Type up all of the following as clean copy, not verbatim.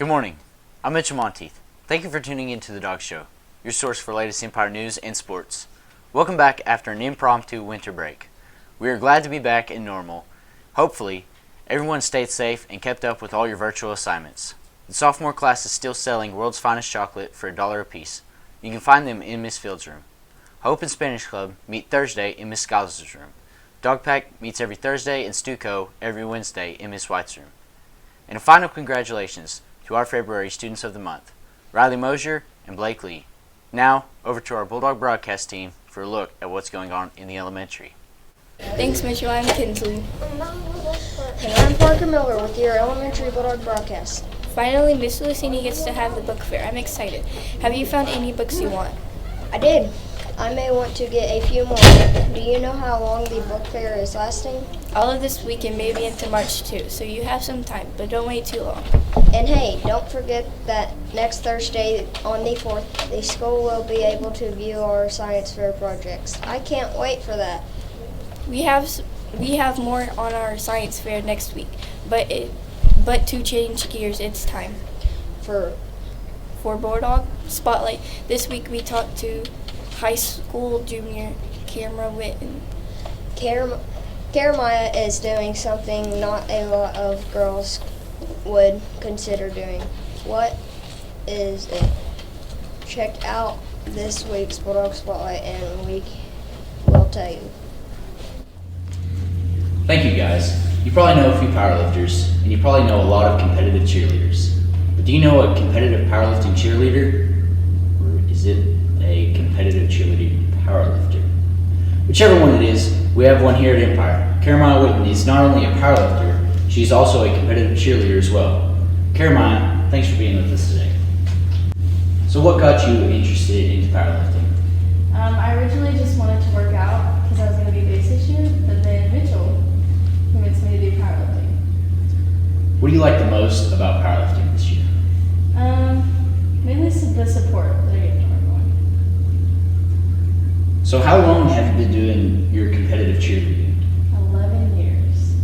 morning. I'm Mitchell Monteith. Thank you for tuning in to the Dawg Show, your source for latest Empire news and sports. Welcome back after an impromptu winter break. We are glad to be back in normal. Hopefully, everyone stayed safe and kept up with all your virtual assignments. The sophomore class is still selling World's Finest Chocolate for $1 a piece. You can find them in Miss Field's room. Hope and Spanish Club meet Thursday in Miss Skiles' room. Dog Pack meets every Thursday and Stuco every Wednesday in Miss White's room. And a final congratulations to our February Students of the Month, Riley Mosier and Blake Lee. Now, over to our Bulldog broadcast team for a look at what's going on in the elementary. Thanks, Mitchell. I'm Kinsley. And I'm Parker Miller with your elementary Bulldog broadcast. Finally, Miss Lucini gets to have the book fair. I'm excited. Have you found any books you want? I did. I may want to get a few more. Do you know how long the book fair is lasting? All of this week and maybe into March too, so you have some time, but don't wait too long. And hey, don't forget that next Thursday on the 4th, the school will be able to view our science fair projects. I can't wait for that. We have more on our science fair next week, but to change gears, it's time For Bulldog Spotlight. This week we talked to high school junior Camera Witten. Jeremiah is doing something not a lot of girls would consider doing. What is it? Check out this week's Bulldog Spotlight and we will tell you. Thank you, guys. You probably know a few powerlifters, and you probably know a lot of competitive cheerleaders. But do you know a competitive powerlifting cheerleader? Or is it a competitive cheerleading powerlifter? Whichever one it is, we have one here at Empire. Jeremiah Witten is not only a powerlifter, she's also a competitive cheerleader as well. Jeremiah, thanks for being with us today. So what got you interested into powerlifting? I originally just wanted to work out because I was going to be base this year, but then Mitchell convinced me to do powerlifting. What do you like the most about powerlifting this year? Mainly the support that I get from everyone. So how long have you been doing your competitive cheerleading? 11 years.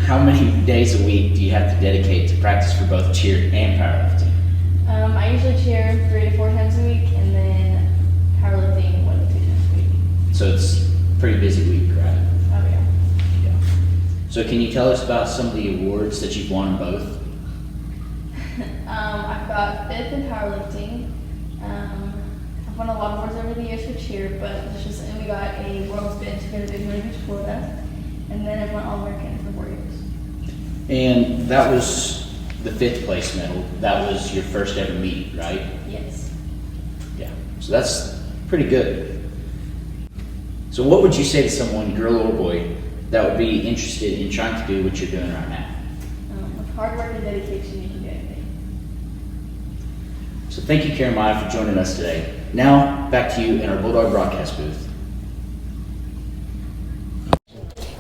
How many days a week do you have to dedicate to practice for both cheer and powerlifting? I usually cheer 3 to 4 times a week, and then powerlifting 1 to 2 times a week. So it's a pretty busy week, right? Oh yeah. So can you tell us about some of the awards that you've won in both? I've got 5th in powerlifting. I've won a lot of awards over the years for cheer, but just recently we got a World's Bench here in Big Beach, Florida, and then I went All-American for 4 years. And that was the 5th place medal. That was your first ever meet, right? Yes. Yeah. So that's pretty good. So what would you say to someone, girl or boy, that would be interested in trying to do what you're doing right now? With hard work and dedication, you can do anything. So thank you, Jeremiah, for joining us today. Now, back to you in our Bulldog broadcast booth.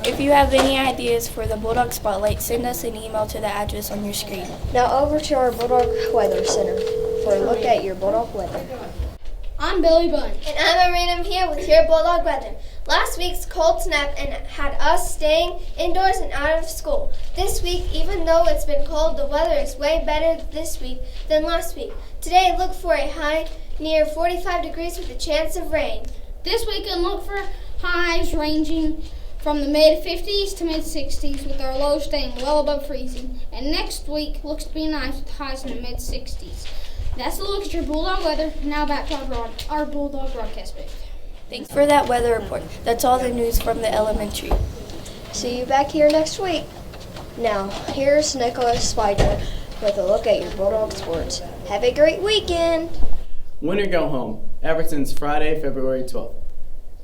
If you have any ideas for the Bulldog Spotlight, send us an email to the address on your screen. Now over to our Bulldog Weather Center for a look at your Bulldog weather. I'm Billy Bunn. And I'm Arena here with your Bulldog weather. Last week's cold snap and had us staying indoors and out of school. This week, even though it's been cold, the weather is way better this week than last week. Today, look for a high near 45 degrees with a chance of rain. This weekend, look for highs ranging from the mid-50s to mid-60s with our lows staying well above freezing. And next week looks to be nice with highs in the mid-60s. That's a look at your Bulldog weather. Now back to our Bulldog broadcast booth. Thanks for that weather report. That's all the news from the elementary. See you back here next week. Now, here's Nicholas Spiker with a look at your Bulldog sports. Have a great weekend. Win or go home. Everton's Friday, February 12th.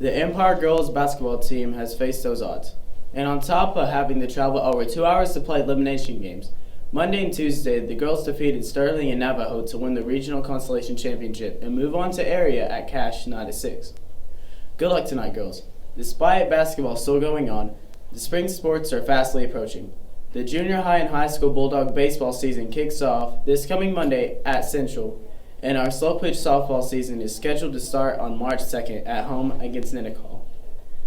The Empire girls basketball team has faced those odds. And on top of having to travel over 2 hours to play elimination games, Monday and Tuesday, the girls defeated Sterling and Navajo to win the Regional Constellation Championship and move on to area at Cash 9-6. Good luck tonight, girls. Despite basketball still going on, the spring sports are fastly approaching. The junior high and high school Bulldog baseball season kicks off this coming Monday at Central, and our slow pitch softball season is scheduled to start on March 2nd at home against Ninnekal.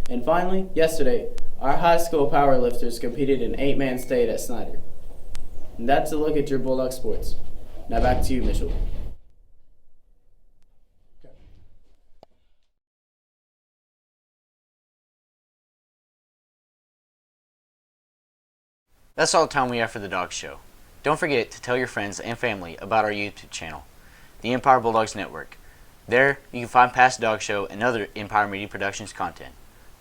And finally, yesterday, our high school powerlifters competed in 8-man state at Snyder. And that's a look at your Bulldog sports. Now back to you, Mitchell. That's all the time we have for the Dawg Show. Don't forget to tell your friends and family about our YouTube channel, the Empire Bulldogs Network. There, you can find past Dawg Show and other Empire Media Productions content.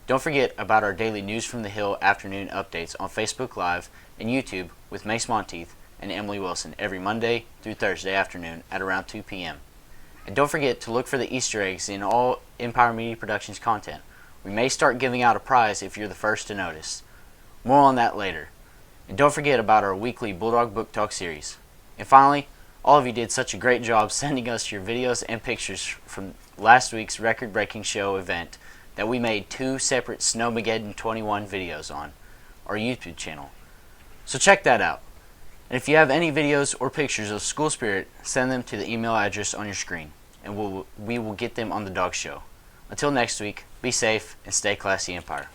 Don't forget about our daily News from the Hill afternoon updates on Facebook Live and YouTube with Mace Monteith and Emily Wilson every Monday through Thursday afternoon at around 2 p.m. And don't forget to look for the Easter eggs in all Empire Media Productions content. We may start giving out a prize if you're the first to notice. More on that later. And don't forget about our weekly Bulldog Book Talk series. And finally, all of you did such a great job sending us your videos and pictures from last week's record-breaking show event that we made 2 separate Snowmageddon 21 videos on our YouTube channel. So check that out. And if you have any videos or pictures of school spirit, send them to the email address on your screen, and we will get them on the Dawg Show. Until next week, be safe and stay classy, Empire.